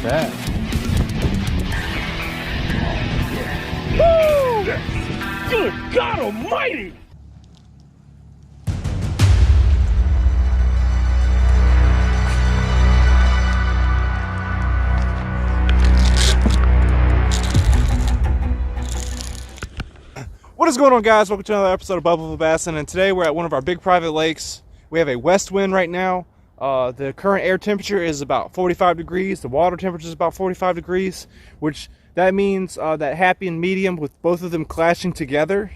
that? Woo! Good God Almighty! What is going on, guys? Welcome to another episode of Bubble Bassin', and today we're at one of our big private lakes. We have a west wind right now. The current air temperature is about 45 degrees. The water temperature is about 45 degrees, which that means that happy and medium, with both of them clashing together,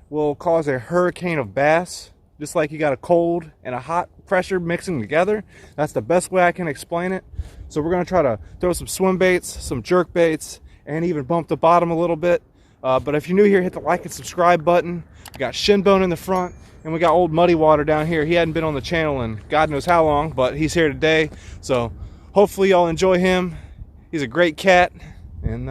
will cause a hurricane of bass. Just like you got a cold and a hot pressure mixing together. That's the best way I can explain it. So we're going to try to throw some swim baits, some jerk baits, and even bump the bottom a little bit. But if you're new here, hit the like and subscribe button. We got Shinbone in the front, and we got old Muddy Water down here. He hadn't been on the channel in God knows how long, but he's here today. So hopefully y'all enjoy him. He's a great cat, and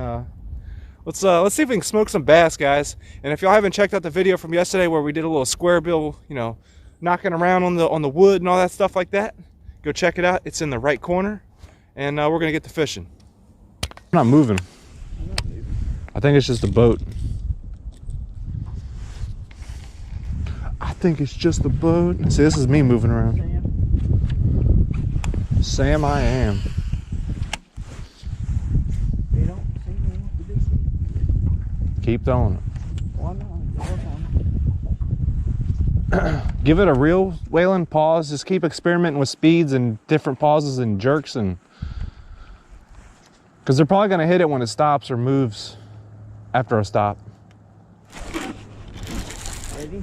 let's see if we can smoke some bass, guys. And if y'all haven't checked out the video from yesterday where we did a little square bill, you know, knocking around on the wood and all that stuff like that, go check it out. It's in the right corner, and we're gonna get to fishing. I'm not moving. I think it's just a boat. I think it's just a boat. See, this is me moving around. Sam, I am. Keep throwing it. Give it a real whaling pause. Just keep experimenting with speeds and different pauses and jerks, and because they're probably going to hit it when it stops or moves after a stop. Ready?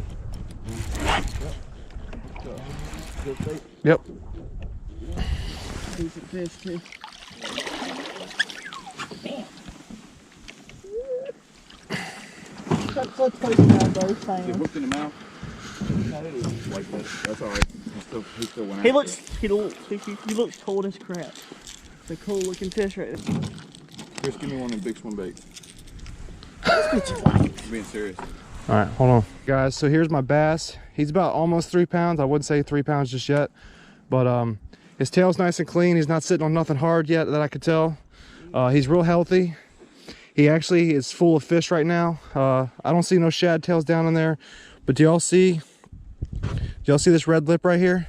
Yep. Decent fish too. Let's place it on both things. Is he hooked in the mouth? Like that. That's all right. He still went out. He looks cold as crap. It's a cool looking fish right there. Chris, give me one of them big swim baits. I'm being serious. All right, hold on, guys. So here's my bass. He's about almost 3 pounds. I wouldn't say 3 pounds just yet, but his tail's nice and clean. He's not sitting on nothing hard yet that I could tell. He's real healthy. He actually is full of fish right now. I don't see no shad tails down in there, but do y'all see this red lip right here?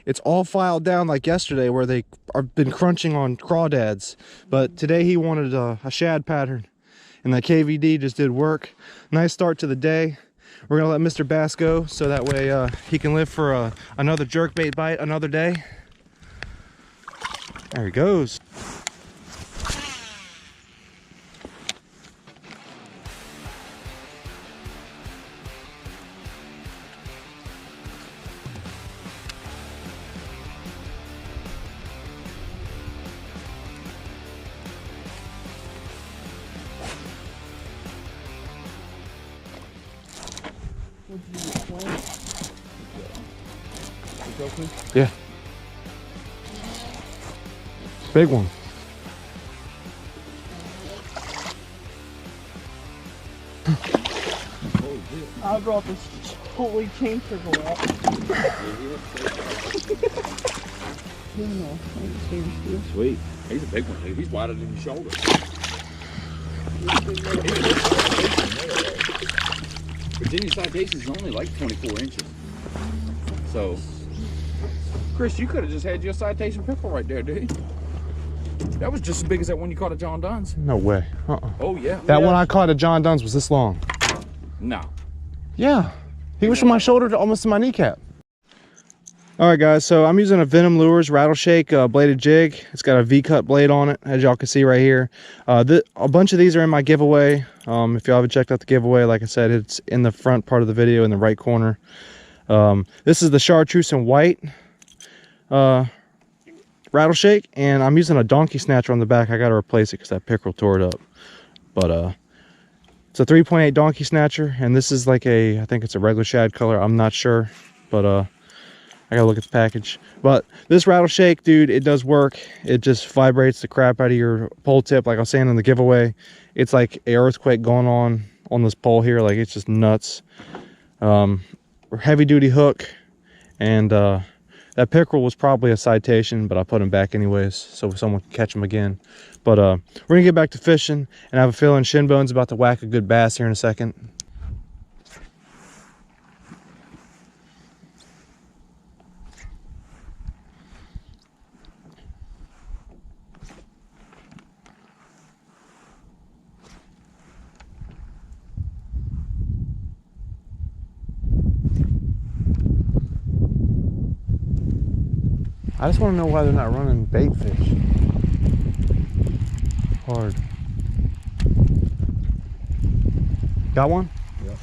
It's all filed down like yesterday where they have been crunching on crawdads, but today he wanted a shad pattern, and that KVD just did work. Nice start to the day. We're gonna let Mr. Bass go so that way he can live for another jerkbait bite another day. There he goes. Yeah. Big one. I brought this totally chain circle out. Sweet. He's a big one, dude. He's wider than your shoulder. Virginia citation is only like 24 inches. So, Chris, you could have just had your citation pickerel right there, dude. That was just as big as that one you caught at John Dunn's. No way. Oh, yeah. That one I caught at John Dunn's was this long. No. Yeah. He was from my shoulder to almost to my kneecap. All right, guys. So I'm using a Venom Lures Rattleshake bladed jig. It's got a V-cut blade on it, as y'all can see right here. A bunch of these are in my giveaway. If y'all haven't checked out the giveaway, like I said, it's in the front part of the video in the right corner. This is the Chartreuse and White Rattleshake, and I'm using a donkey snatcher on the back. I got to replace it because that pickerel tore it up. But it's a 3.8 donkey snatcher, and this is like I think it's a regular shad color. I'm not sure, but I gotta look at the package. But this Rattleshake, dude, it does work. It just vibrates the crap out of your pole tip. Like I was saying in the giveaway, it's like an earthquake going on this pole here. Like, it's just nuts. Heavy duty hook, and That pickerel was probably a citation, but I put him back anyways so someone can catch him again. But we're gonna get back to fishing, and I have a feeling Shinbone's about to whack a good bass here in a second. I just want to know why they're not running bait fish hard. Got one? Yep.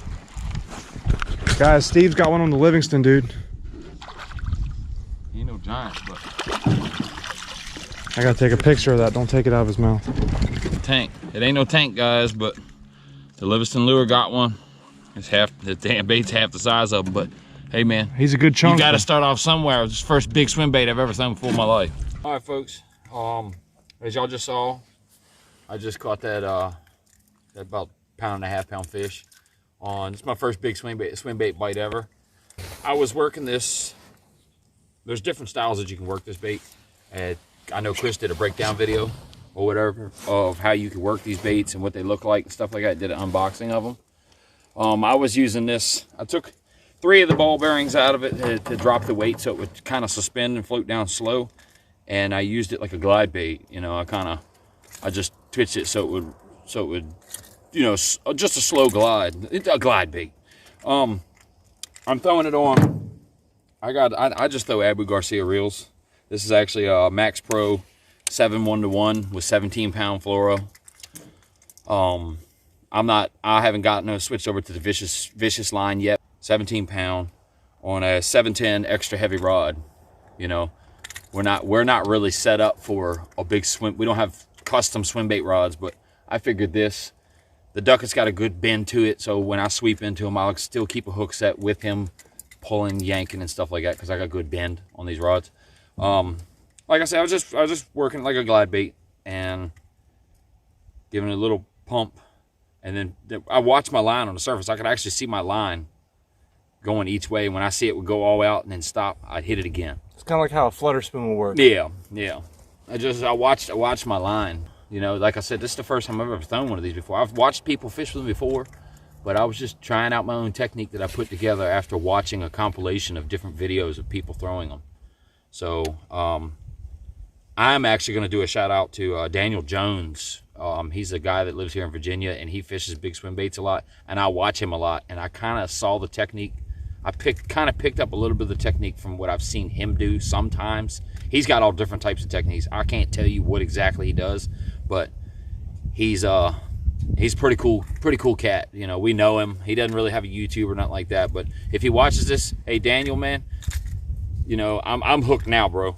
Guys, Steve's got one on the Livingston, dude. He ain't no giant, but I gotta take a picture of that. Don't take it out of his mouth. tank. It ain't no tank, guys, but the Livingston lure got one. It's half, the damn bait's half the size of him, but hey man, He's a good chunk. you got to start off somewhere. It's the first big swim bait I've ever thrown before in my life. All right, folks. As y'all just saw, I just caught that about £1.5 fish on. It's my first big swim bait bite ever. I was working this. There's different styles that you can work this bait. And I know Chris did a breakdown video or whatever of how you can work these baits and what they look like and stuff like that. Did an unboxing of them. I was using this. I took 3 of the ball bearings out of it to drop the weight so it would kind of suspend and float down slow, and I used it like a glide bait. You know, I just twitched it so it would, you know, just a slow glide. It's a glide bait. I'm throwing it on. I just throw Abu Garcia reels. This is actually a Max Pro 7 1-to-1 with 17-pound fluoro. I haven't gotten switched over to the vicious line yet. 17-pound on a 710 extra heavy rod. You know, we're not really set up for a big swim. We don't have custom swim bait rods, but I figured the Duckett's got a good bend to it, so when I sweep into him, I'll still keep a hook set with him pulling, yanking, and stuff like that, because I got good bend on these rods. Like I said, I was just working like a glide bait and giving it a little pump, and then I watched my line on the surface. I could actually see my line going each way. When I see it would go all out and then stop, I'd hit it again. It's kind of like how a flutter spoon will work. Yeah. I watched my line. You know, like I said, this is the first time I've ever thrown one of these before. I've watched people fish with them before, but I was just trying out my own technique that I put together after watching a compilation of different videos of people throwing them. So I'm actually going to do a shout out to Daniel Jones. He's a guy that lives here in Virginia, and he fishes big swim baits a lot, and I watch him a lot, and I kind of saw the technique. I kind of picked up a little bit of the technique from what I've seen him do sometimes. He's got all different types of techniques. I can't tell you what exactly he does, but he's pretty cool cat. You know, we know him. He doesn't really have a YouTube or nothing like that, but if he watches this, hey Daniel, man, you know, I'm hooked now, bro.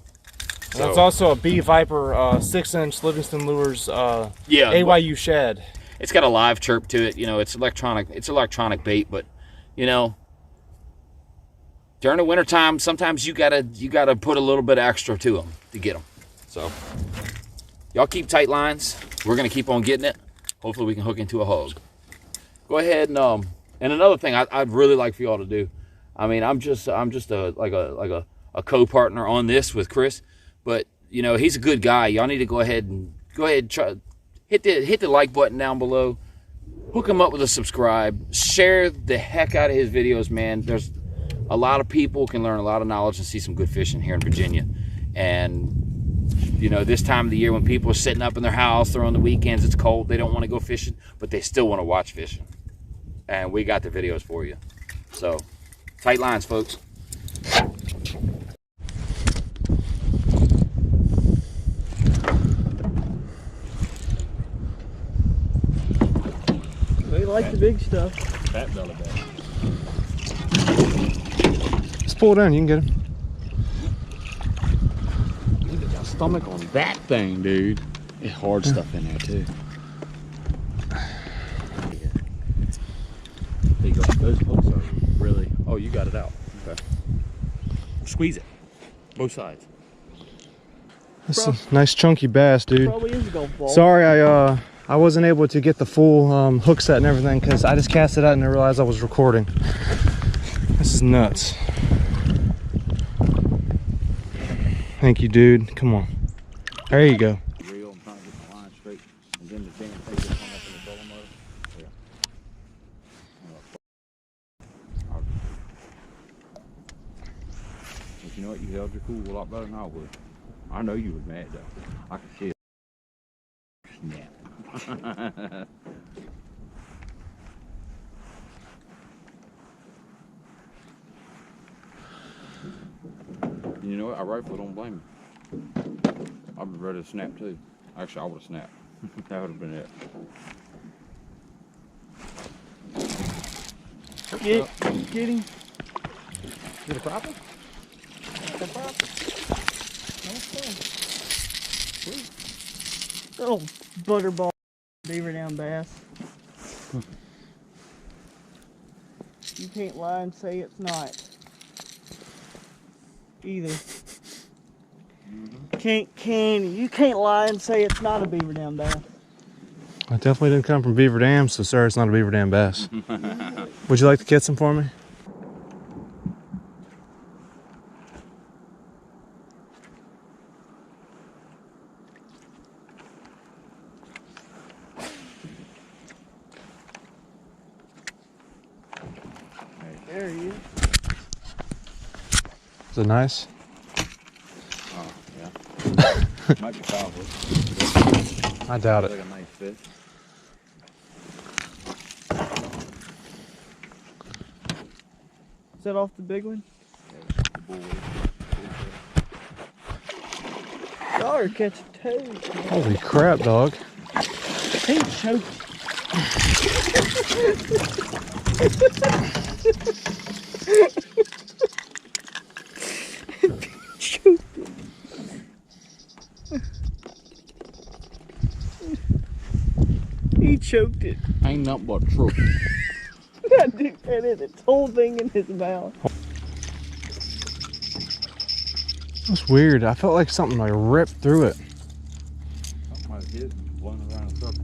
So. That's also a B Viper 6-inch Livingston Lures yeah, AYU shad. It's got a live chirp to it. You know, it's electronic bait, but you know, during the wintertime, sometimes you gotta put a little bit extra to them to get them. So y'all keep tight lines. We're gonna keep on getting it. Hopefully we can hook into a hog. Go ahead and another thing I'd really like for y'all to do. I mean, I'm just a co-partner on this with Chris, but you know, he's a good guy. Y'all need to go ahead and try hit the like button down below. Hook him up with a subscribe. Share the heck out of his videos, man. There's a lot of people can learn a lot of knowledge and see some good fishing here in Virginia. And you know, this time of the year when people are sitting up in their house or on the weekends, it's cold, they don't want to go fishing, but they still want to watch fishing. And we got the videos for you. So, tight lines, folks. They like the big stuff. Fat belly bass. Just pull it down, you can get him. Look at your stomach on that thing, dude. It's hard stuff in there too. There you go. Those hooks are really. Oh, you got it out. Okay. Squeeze it. Both sides. That's a nice chunky bass, dude. Probably is a golf ball. Sorry, I wasn't able to get the full hook set and everything because I just cast it out and I realized I was recording. This is nuts. Thank you, dude. Come on. There you go. Reel, I'm trying to get the line straight. And then the damn thing gets hung up in the trolling motor. Yeah. But you know what? You held your cool a lot better than I would. I know you was mad though. I could see it. Snap. You know what? I rifle don't blame me. I'd be ready to snap too. Actually, I would have snapped. That would have been it. Get him. Get a crappie? Oh, butterball beaver down bass. You can't lie and say it's not. Either. You can't lie and say it's not a beaver down bass. I definitely didn't come from Beaver Dam, so sir, it's not a Beaver Dam bass. Would you like to get some for me? There he is. Is it nice? Oh, yeah. Might be powerful. I doubt Like it. a nice fish. Is that off the big one? Yeah, the bull Y'all are catching toads. Holy crap, dog. He choked. He choked it. Ain't nothing but truth. That dude had its whole thing in his mouth. That's weird. I felt like something like ripped through it. Something might have hit and blown around in a circle.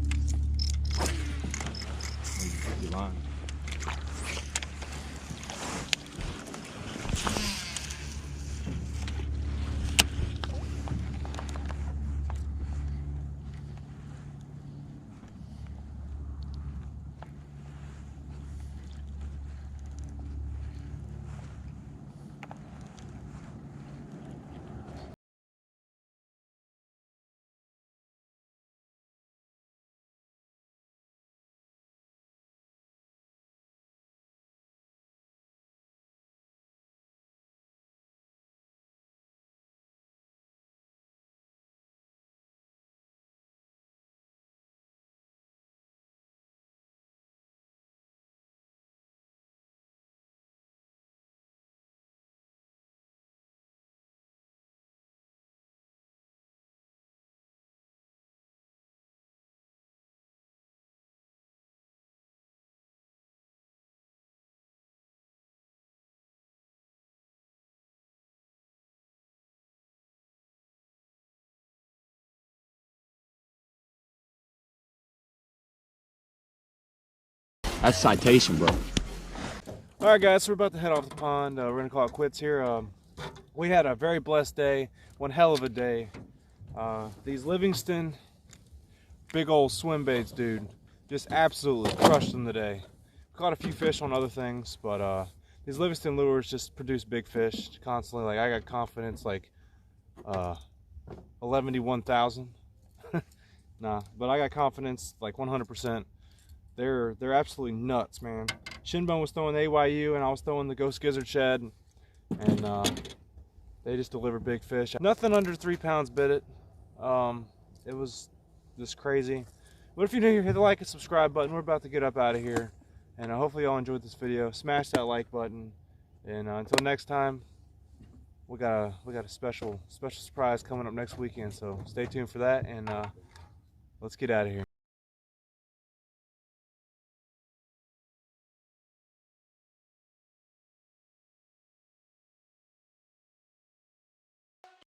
Maybe put your line. That's citation, bro. All right, guys, so we're about to head off the pond. We're gonna call it quits here. We had a very blessed day, one hell of a day. These Livingston big old swim baits, dude, just absolutely crushed them today. Caught a few fish on other things, but these Livingston lures just produce big fish constantly. Like, I got confidence, like 11-1,000. Nah, but I got confidence like 100%. They're absolutely nuts, man. Shinbone was throwing the AYU and I was throwing the Ghost Gizzard Shad, and they just deliver big fish. Nothing under 3 pounds bit it. It was just crazy. But if you're new here, hit the like and subscribe button. We're about to get up out of here, and hopefully y'all enjoyed this video. Smash that like button, and until next time, we got a special surprise coming up next weekend. So stay tuned for that, and let's get out of here.